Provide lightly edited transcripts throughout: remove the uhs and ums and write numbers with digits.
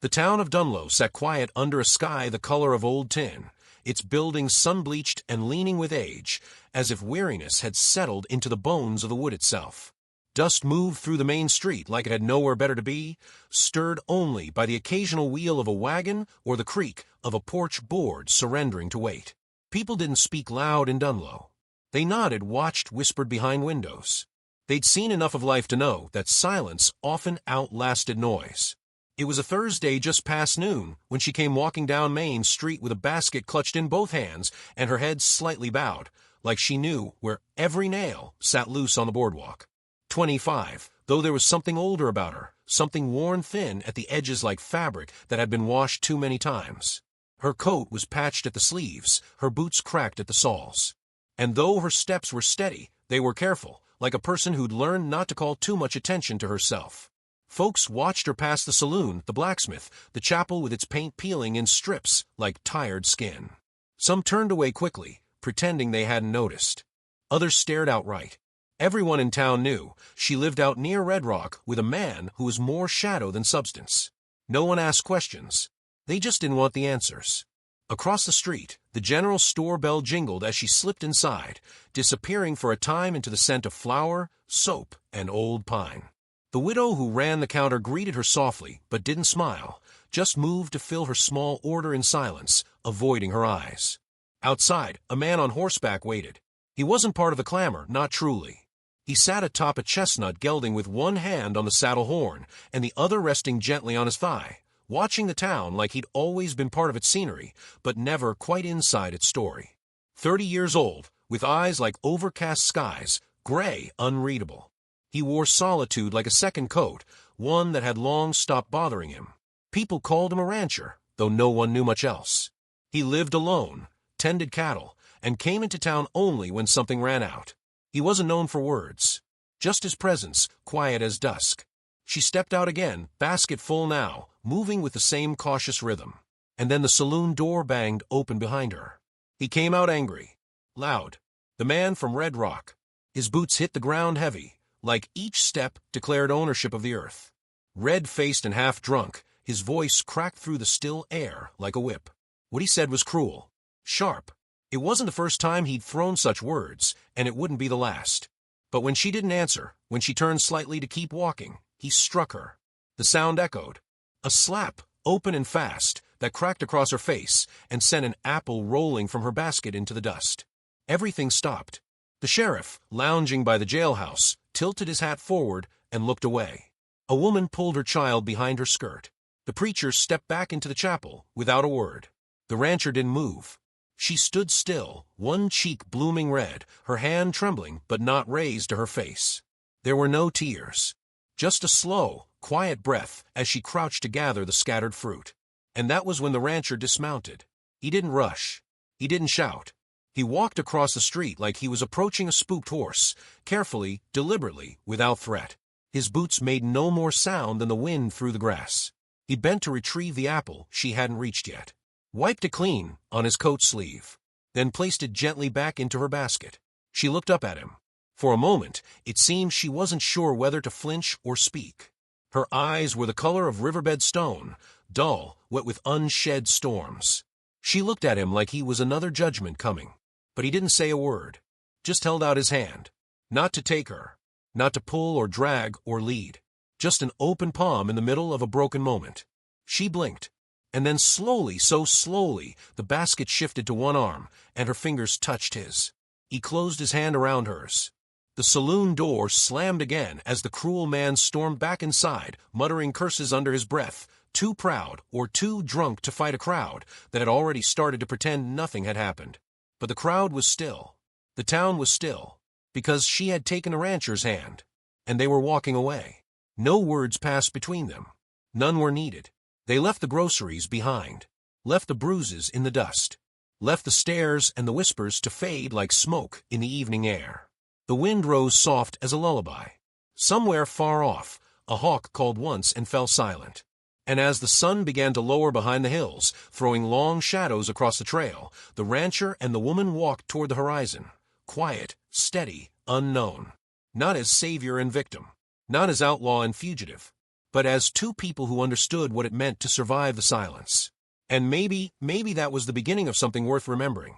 The town of Dunlow sat quiet under a sky the color of old tin, its buildings sun-bleached and leaning with age, as if weariness had settled into the bones of the wood itself. Dust moved through the main street like it had nowhere better to be, stirred only by the occasional wheel of a wagon or the creak of a porch board surrendering to wait. People didn't speak loud in Dunlow. They nodded, watched, whispered behind windows. They'd seen enough of life to know that silence often outlasted noise. It was a Thursday just past noon when she came walking down Main Street with a basket clutched in both hands and her head slightly bowed, like she knew where every nail sat loose on the boardwalk. 25, though there was something older about her, something worn thin at the edges like fabric that had been washed too many times. Her coat was patched at the sleeves, her boots cracked at the soles. And though her steps were steady, they were careful, like a person who'd learned not to call too much attention to herself. Folks watched her pass the saloon, the blacksmith, the chapel with its paint peeling in strips like tired skin. Some turned away quickly, pretending they hadn't noticed. Others stared outright. Everyone in town knew she lived out near Red Rock with a man who was more shadow than substance. No one asked questions. They just didn't want the answers. Across the street, the general store bell jingled as she slipped inside, disappearing for a time into the scent of flour, soap, and old pine. The widow who ran the counter greeted her softly, but didn't smile, just moved to fill her small order in silence, avoiding her eyes. Outside, a man on horseback waited. He wasn't part of the clamor, not truly. He sat atop a chestnut gelding with one hand on the saddle horn and the other resting gently on his thigh, watching the town like he'd always been part of its scenery, but never quite inside its story. 30 years old, with eyes like overcast skies, gray, unreadable. He wore solitude like a second coat, one that had long stopped bothering him. People called him a rancher, though no one knew much else. He lived alone, tended cattle, and came into town only when something ran out. He wasn't known for words, just his presence, quiet as dusk. She stepped out again, basket full now, moving with the same cautious rhythm. And then the saloon door banged open behind her. He came out angry, loud. The man from Red Rock. His boots hit the ground heavy, like each step declared ownership of the earth. Red-faced and half-drunk, his voice cracked through the still air like a whip. What he said was cruel, sharp. It wasn't the first time he'd thrown such words, and it wouldn't be the last. But when she didn't answer, when she turned slightly to keep walking, he struck her. The sound echoed. A slap, open and fast, that cracked across her face and sent an apple rolling from her basket into the dust. Everything stopped. The sheriff, lounging by the jailhouse, tilted his hat forward and looked away. A woman pulled her child behind her skirt. The preacher stepped back into the chapel without a word. The rancher didn't move. She stood still, one cheek blooming red, her hand trembling but not raised to her face. There were no tears. Just a slow, quiet breath as she crouched to gather the scattered fruit. And that was when the rancher dismounted. He didn't rush. He didn't shout. He walked across the street like he was approaching a spooked horse, carefully, deliberately, without threat. His boots made no more sound than the wind through the grass. He bent to retrieve the apple she hadn't reached yet. Wiped it clean on his coat sleeve, then placed it gently back into her basket. She looked up at him. For a moment, it seemed she wasn't sure whether to flinch or speak. Her eyes were the color of riverbed stone, dull, wet with unshed storms. She looked at him like he was another judgment coming, but he didn't say a word, just held out his hand, not to take her, not to pull or drag or lead, just an open palm in the middle of a broken moment. She blinked. And then slowly, so slowly, the basket shifted to one arm, and her fingers touched his. He closed his hand around hers. The saloon door slammed again as the cruel man stormed back inside, muttering curses under his breath, too proud or too drunk to fight a crowd that had already started to pretend nothing had happened. But the crowd was still. The town was still, because she had taken a rancher's hand, and they were walking away. No words passed between them. None were needed. They left the groceries behind, left the bruises in the dust, left the stares and the whispers to fade like smoke in the evening air. The wind rose soft as a lullaby. Somewhere far off, a hawk called once and fell silent. And as the sun began to lower behind the hills, throwing long shadows across the trail, the rancher and the woman walked toward the horizon, quiet, steady, unknown. Not as savior and victim, not as outlaw and fugitive, but as two people who understood what it meant to survive the silence. And maybe that was the beginning of something worth remembering.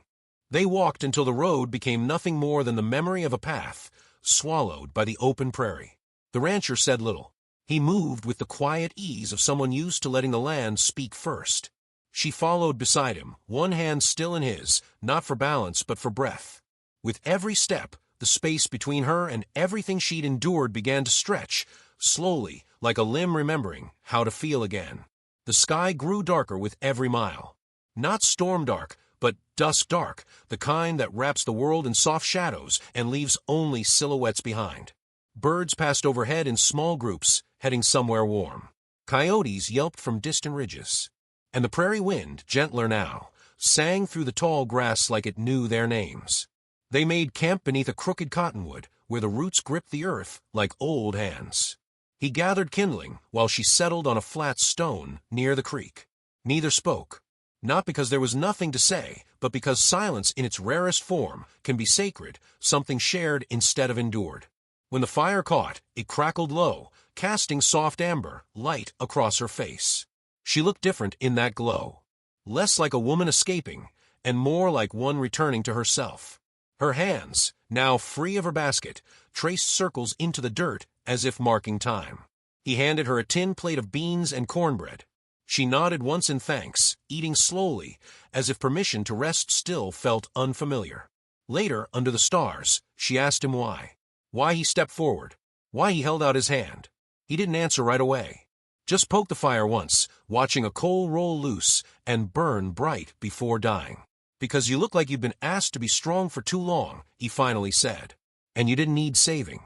They walked until the road became nothing more than the memory of a path, swallowed by the open prairie. The rancher said little. He moved with the quiet ease of someone used to letting the land speak first. She followed beside him, one hand still in his, not for balance but for breath. With every step, the space between her and everything she'd endured began to stretch, slowly, like a limb remembering how to feel again. The sky grew darker with every mile. Not storm dark, but dusk dark, the kind that wraps the world in soft shadows and leaves only silhouettes behind. Birds passed overhead in small groups, heading somewhere warm. Coyotes yelped from distant ridges. And the prairie wind, gentler now, sang through the tall grass like it knew their names. They made camp beneath a crooked cottonwood, where the roots gripped the earth like old hands. He gathered kindling, while she settled on a flat stone near the creek. Neither spoke. Not because there was nothing to say, but because silence in its rarest form can be sacred, something shared instead of endured. When the fire caught, it crackled low, casting soft amber light across her face. She looked different in that glow. Less like a woman escaping, and more like one returning to herself. Her hands, now free of her basket, traced circles into the dirt as if marking time. He handed her a tin plate of beans and cornbread. She nodded once in thanks, eating slowly, as if permission to rest still felt unfamiliar. Later, under the stars, she asked him why. Why he stepped forward. Why he held out his hand. He didn't answer right away. Just poked the fire once, watching a coal roll loose and burn bright before dying. Because you look like you've been asked to be strong for too long, he finally said. And you didn't need saving.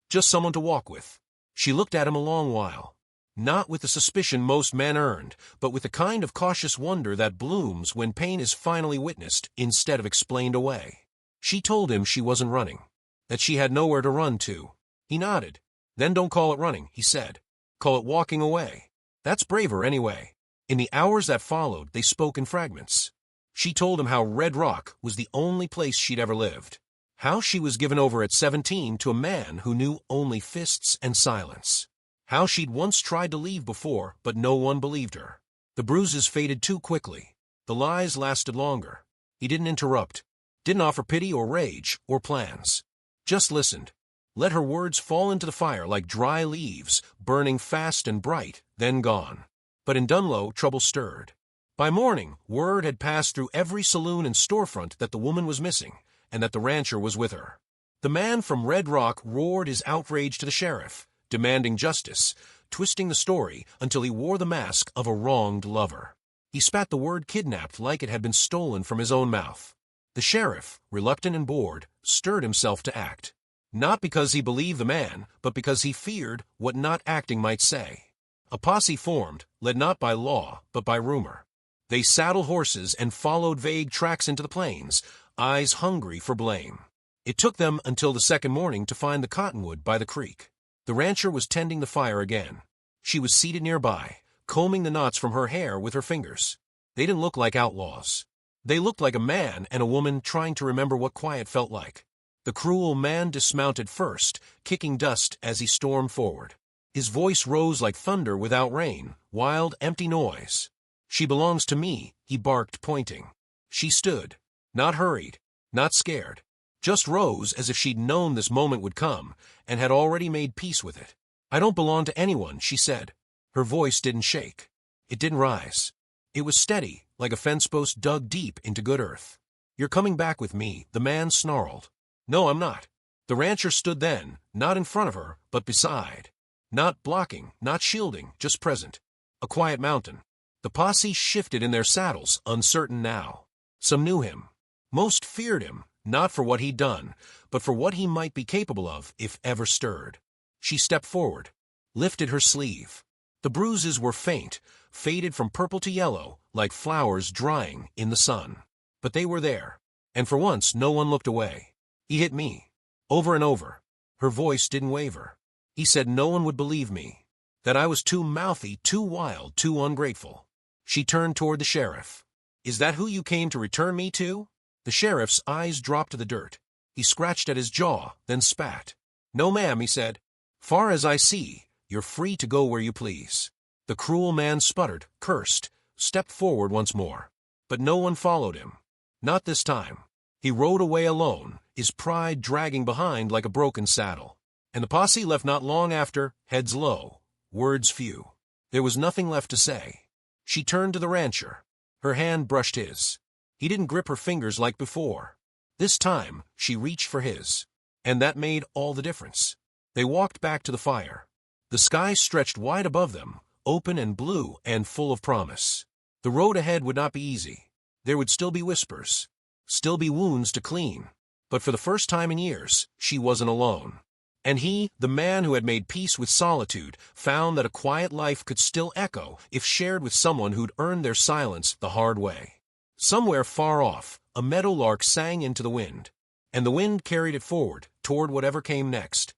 Just someone to walk with. She looked at him a long while. Not with the suspicion most men earned, but with the kind of cautious wonder that blooms when pain is finally witnessed instead of explained away. She told him she wasn't running. That she had nowhere to run to. He nodded. Then don't call it running, he said. Call it walking away. That's braver anyway. In the hours that followed, they spoke in fragments. She told him how Red Rock was the only place she'd ever lived. How she was given over at 17 to a man who knew only fists and silence. How she'd once tried to leave before, but no one believed her. The bruises faded too quickly. The lies lasted longer. He didn't interrupt. Didn't offer pity or rage or plans. Just listened. Let her words fall into the fire like dry leaves, burning fast and bright, then gone. But in Dunlow, trouble stirred. By morning, word had passed through every saloon and storefront that the woman was missing, and that the rancher was with her. The man from Red Rock roared his outrage to the sheriff, demanding justice, twisting the story until he wore the mask of a wronged lover. He spat the word kidnapped like it had been stolen from his own mouth. The sheriff, reluctant and bored, stirred himself to act. Not because he believed the man, but because he feared what not acting might say. A posse formed, led not by law, but by rumor. They saddled horses and followed vague tracks into the plains, eyes hungry for blame. It took them until the second morning to find the cottonwood by the creek. The rancher was tending the fire again. She was seated nearby, combing the knots from her hair with her fingers. They didn't look like outlaws. They looked like a man and a woman trying to remember what quiet felt like. The cruel man dismounted first, kicking dust as he stormed forward. His voice rose like thunder without rain, wild, empty noise. She belongs to me, he barked, pointing. She stood, not hurried, not scared, just rose as if she'd known this moment would come and had already made peace with it. I don't belong to anyone, she said. Her voice didn't shake. It didn't rise. It was steady, like a fence post dug deep into good earth. You're coming back with me, the man snarled. No, I'm not. The rancher stood then, not in front of her, but beside. Not blocking, not shielding, just present. A quiet mountain. The posse shifted in their saddles, uncertain now. Some knew him. Most feared him, not for what he'd done, but for what he might be capable of if ever stirred. She stepped forward, lifted her sleeve. The bruises were faint, faded from purple to yellow, like flowers drying in the sun. But they were there, and for once no one looked away. He hit me. Over and over. Her voice didn't waver. He said no one would believe me. That I was too mouthy, too wild, too ungrateful. She turned toward the sheriff. Is that who you came to return me to? The sheriff's eyes dropped to the dirt. He scratched at his jaw, then spat. No, ma'am, he said. Far as I see, You're free to go where you please." The cruel man sputtered, cursed, stepped forward once more. But no one followed him. Not this time. He rode away alone, his pride dragging behind like a broken saddle. And the posse left not long after, heads low, words few. There was nothing left to say. She turned to the rancher. Her hand brushed his. He didn't grip her fingers like before. This time, she reached for his. And that made all the difference. They walked back to the fire. The sky stretched wide above them, open and blue and full of promise. The road ahead would not be easy. There would still be whispers. Still be wounds to clean. But for the first time in years, she wasn't alone. And he, the man who had made peace with solitude, found that a quiet life could still echo if shared with someone who'd earned their silence the hard way. Somewhere far off, a meadowlark sang into the wind. And the wind carried it forward, toward whatever came next.